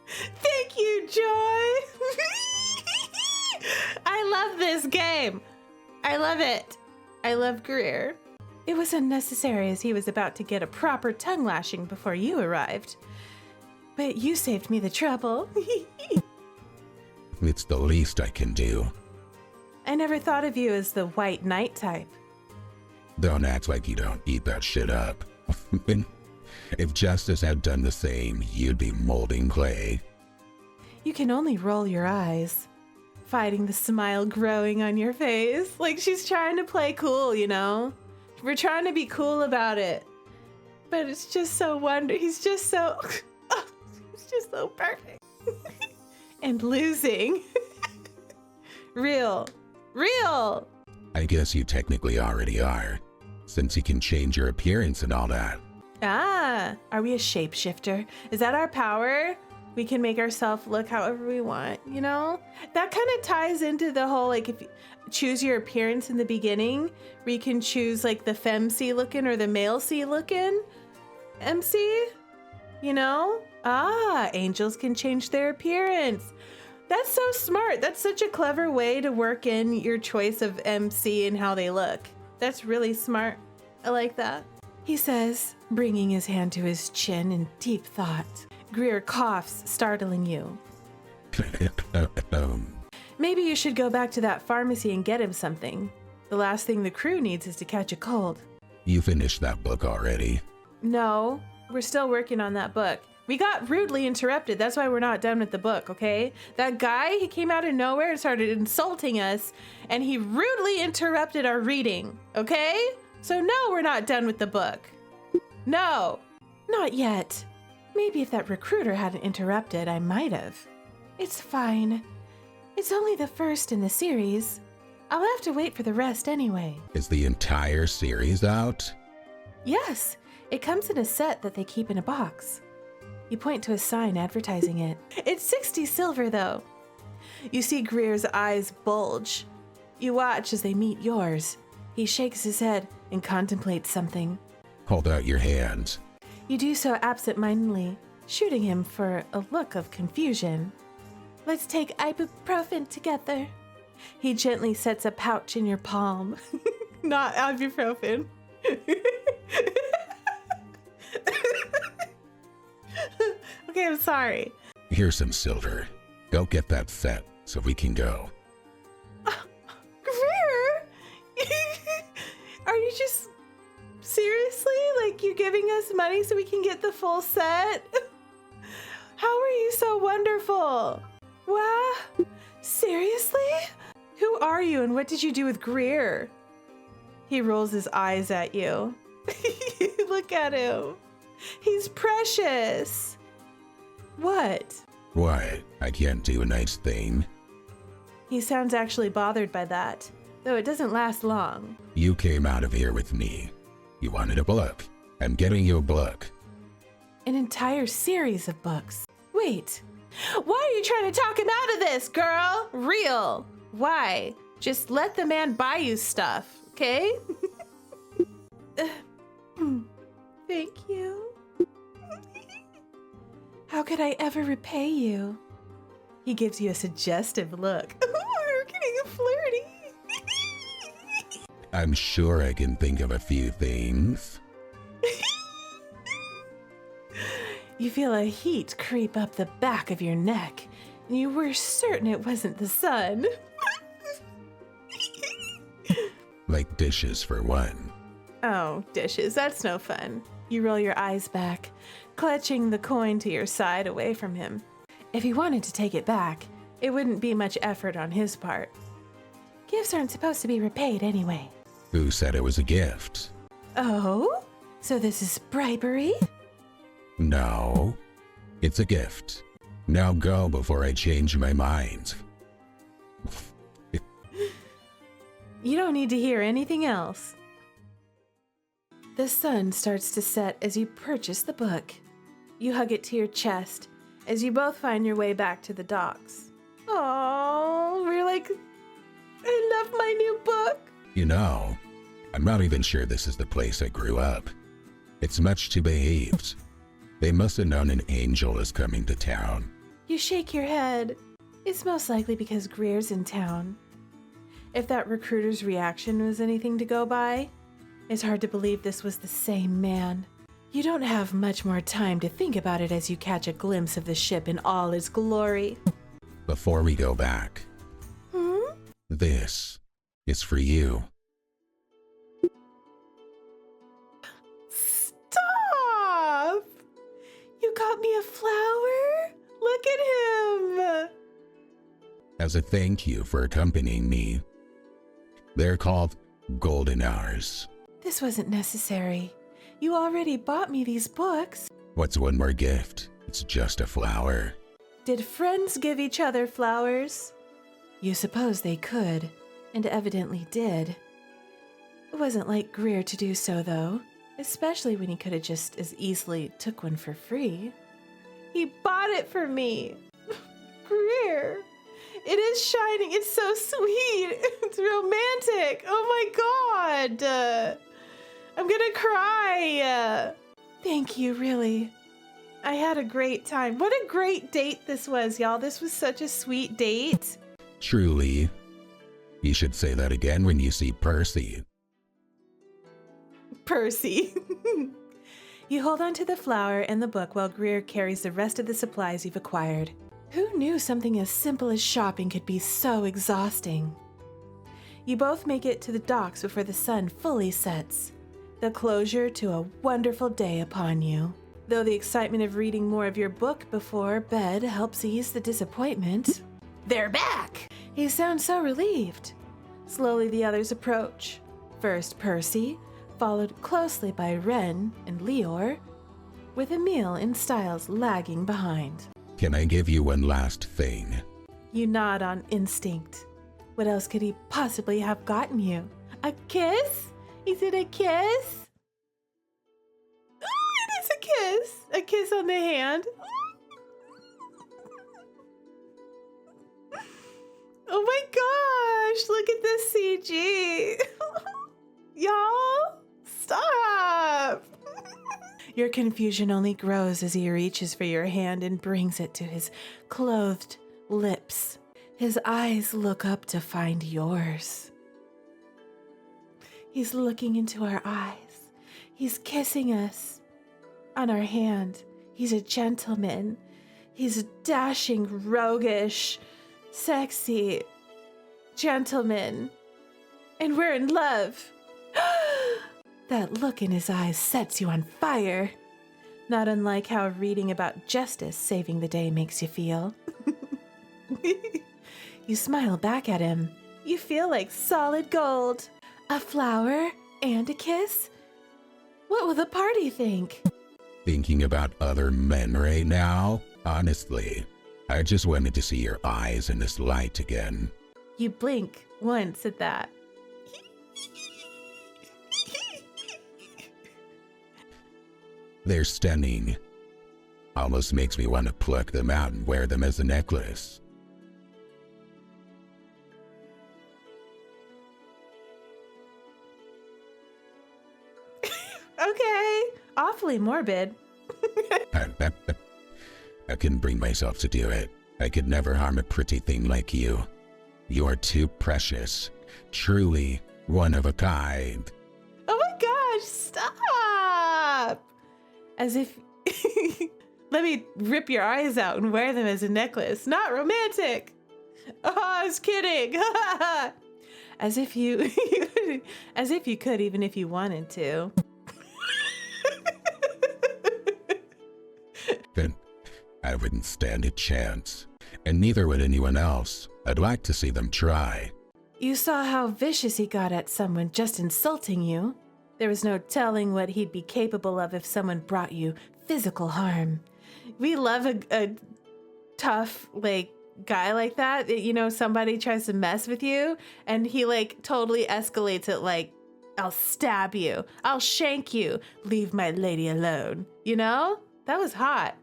Thank you, Joy. I love this game. I love it. I love Greer. It was unnecessary as he was about to get a proper tongue lashing before you arrived. But you saved me the trouble. It's the least I can do. I never thought of you as the white knight type. Don't act like you don't eat that shit up. If Justice had done the same, you'd be molding clay. You can only roll your eyes. Fighting the smile growing on your face. Like she's trying to play cool, you know? We're trying to be cool about it. But it's just so he's just so... he's just so perfect. And losing. Real. I guess you technically already are, since you can change your appearance and all that. Ah, are we a shapeshifter? Is that our power? We can make ourselves look however we want, you know? That kind of ties into the whole, like, if you choose your appearance in the beginning, where you can choose, like, the femc looking or the male C looking MC, you know? Ah, angels can change their appearance. That's so smart. That's such a clever way to work in your choice of MC and how they look. That's really smart. I like that. He says, bringing his hand to his chin in deep thought. Greer coughs, startling you. Maybe you should go back to that pharmacy and get him something. The last thing the crew needs is to catch a cold. You finished that book already. No, we're still working on that book. We got rudely interrupted. That's why we're not done with the book, okay? That guy, he came out of nowhere and started insulting us, and he rudely interrupted our reading, okay? So no, we're not done with the book. No. Not yet. Maybe if that recruiter hadn't interrupted, I might have. It's fine. It's only the first in the series. I'll have to wait for the rest anyway. Is the entire series out? Yes, it comes in a set that they keep in a box. You point to a sign advertising it. It's 60 silver, though. You see Greer's eyes bulge. You watch as they meet yours. He shakes his head and contemplates something. Hold out your hands. You do so absent-mindedly, shooting him for a look of confusion. Let's take ibuprofen together. He gently sets a pouch in your palm. Not ibuprofen. Okay, I'm sorry. Here's some silver. Go get that set so we can go. Greer? Are you just... Seriously? Like, you giving us money so we can get the full set? How are you so wonderful? Wow. Seriously? Who are you and what did you do with Greer? He rolls his eyes at you. Look at him. He's precious. What? What? I can't do a nice thing. He sounds actually bothered by that, though it doesn't last long. You came out of here with me. You wanted a book. I'm getting you a book. An entire series of books. Wait. Why are you trying to talk him out of this, girl? Real. Why? Just let the man buy you stuff, okay? Thank you. How could I ever repay you? He gives you a suggestive look. We're getting flirty. I'm sure I can think of a few things. You feel a heat creep up the back of your neck, and you were certain it wasn't the sun. Like dishes for one. Oh, dishes. That's no fun. You roll your eyes back, clutching the coin to your side away from him. If he wanted to take it back, It wouldn't be much effort on his part. gifts aren't supposed to be repaid anyway. Who said it was a gift? Oh? So this is bribery? No, it's a gift. Now go before I change my mind. You don't need to hear anything else. The sun starts to set as you purchase the book. You hug it to your chest as you both find your way back to the docks. Oh, we're like, I love my new book. You know, I'm not even sure this is the place I grew up. It's much too behaved. They must have known an angel is coming to town. You shake your head. It's most likely because Greer's in town. If that recruiter's reaction was anything to go by, it's hard to believe this was the same man. You don't have much more time to think about it as you catch a glimpse of the ship in all its glory. Before we go back, this is for you. Stop! You got me a flower? Look at him! As a thank you for accompanying me. They're called golden hours. This wasn't necessary. You already bought me these books. What's one more gift? It's just a flower. Did friends give each other flowers? You suppose they could, and evidently did. It wasn't like Greer to do so, though, especially when he could have just as easily took one for free. He bought it for me. Greer. It is shining. It's so sweet. It's romantic. Oh my God. I'm gonna cry. Thank you, really. I had a great time. What a great date this was, y'all. This was such a sweet date. Truly. You should say that again when you see Percy. Percy. You hold on to the flower and the book while Greer carries the rest of the supplies you've acquired. Who knew something as simple as shopping could be so exhausting? You both make it to the docks before the sun fully sets. The closure to a wonderful day upon you. Though the excitement of reading more of your book before bed helps ease the disappointment. They're back! He sounds so relieved. Slowly the others approach. First Percy, followed closely by Ren and Leor, with Emil and Styles lagging behind. Can I give you one last thing? You nod on instinct. What else could he possibly have gotten you? A kiss? Is it a kiss? Oh, it is a kiss. A kiss on the hand. Oh my gosh, look at this CG. Y'all, stop. Your confusion only grows as he reaches for your hand and brings it to his clothed lips. His eyes look up to find yours. He's looking into our eyes. He's kissing us on our hand. He's a gentleman. He's a dashing, roguish, sexy gentleman. And we're in love. That look in his eyes sets you on fire. Not unlike how reading about justice saving the day makes you feel. You smile back at him. You feel like solid gold. A flower and a kiss? What will the party think? Thinking about other men right now? Honestly, I just wanted to see your eyes in this light again. You blink once at that. They're stunning. Almost makes me want to pluck them out and wear them as a necklace. Okay, awfully morbid. I couldn't bring myself to do it. I could never harm a pretty thing like you. You're too precious. Truly one of a kind. Oh my gosh, stop! As if... Let me rip your eyes out and wear them as a necklace. Not romantic! Oh, I was kidding! As if you... as if you could, even if you wanted to. Then I wouldn't stand a chance. And neither would anyone else. I'd like to see them try. You saw how vicious he got at someone just insulting you. There was no telling what he'd be capable of if someone brought you physical harm. We love a tough, guy like that. You know, somebody tries to mess with you, and he, totally escalates it, I'll stab you. I'll shank you. Leave my lady alone. You know? That was hot.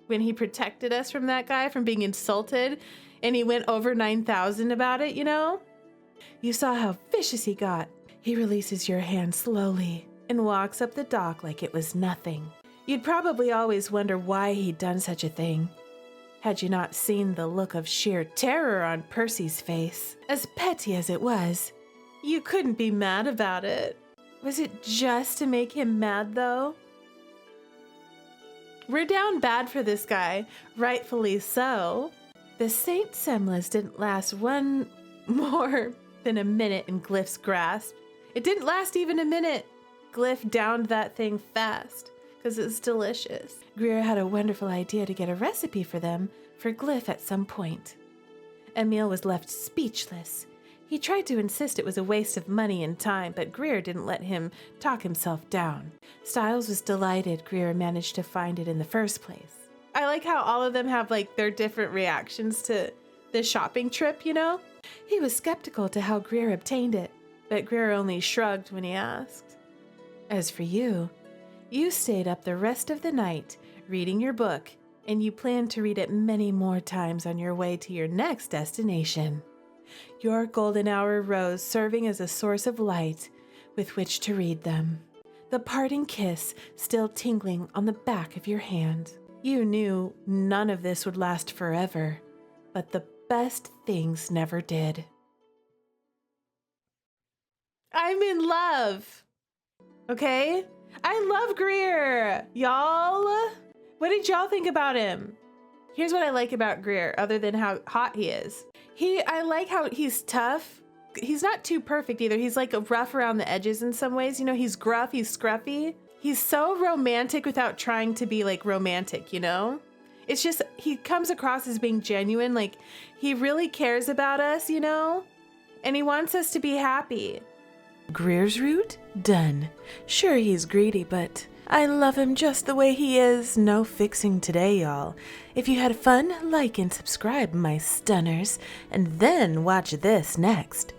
When he protected us from that guy from being insulted, and he went over 9,000 about it, you know? You saw how vicious he got. He releases your hand slowly and walks up the dock like it was nothing. You'd probably always wonder why he'd done such a thing, had you not seen the look of sheer terror on Percy's face. As petty as it was, you couldn't be mad about it. Was it just to make him mad, though? We're down bad for this guy, rightfully so. The Saint Semlas didn't last one more than a minute in Glyph's grasp. It didn't last even a minute. Glyph downed that thing fast, because it's delicious. Greer had a wonderful idea to get a recipe for them for Glyph at some point. Emil was left speechless. He tried to insist it was a waste of money and time, but Greer didn't let him talk himself down. Styles was delighted Greer managed to find it in the first place. I like how all of them have their different reactions to the shopping trip, you know? He was skeptical to how Greer obtained it, but Greer only shrugged when he asked. As for you, you stayed up the rest of the night reading your book, and you plan to read it many more times on your way to your next destination. Your golden hour rose serving as a source of light with which to read them. The parting kiss still tingling on the back of your hand. You knew none of this would last forever, but the best things never did. I'm in love. Okay? I love Greer, y'all. What did y'all think about him? Here's what I like about Greer, other than how hot he is. I like how he's tough. He's not too perfect either. He's like rough around the edges in some ways. You know, he's gruff, he's scruffy. He's so romantic without trying to be like romantic, you know? It's just, he comes across as being genuine. Like, he really cares about us, you know? And he wants us to be happy. Greer's root? Done. Sure, he's greedy, but I love him just the way he is. No fixing today, y'all. If you had fun, like and subscribe, my stunners. And then watch this next.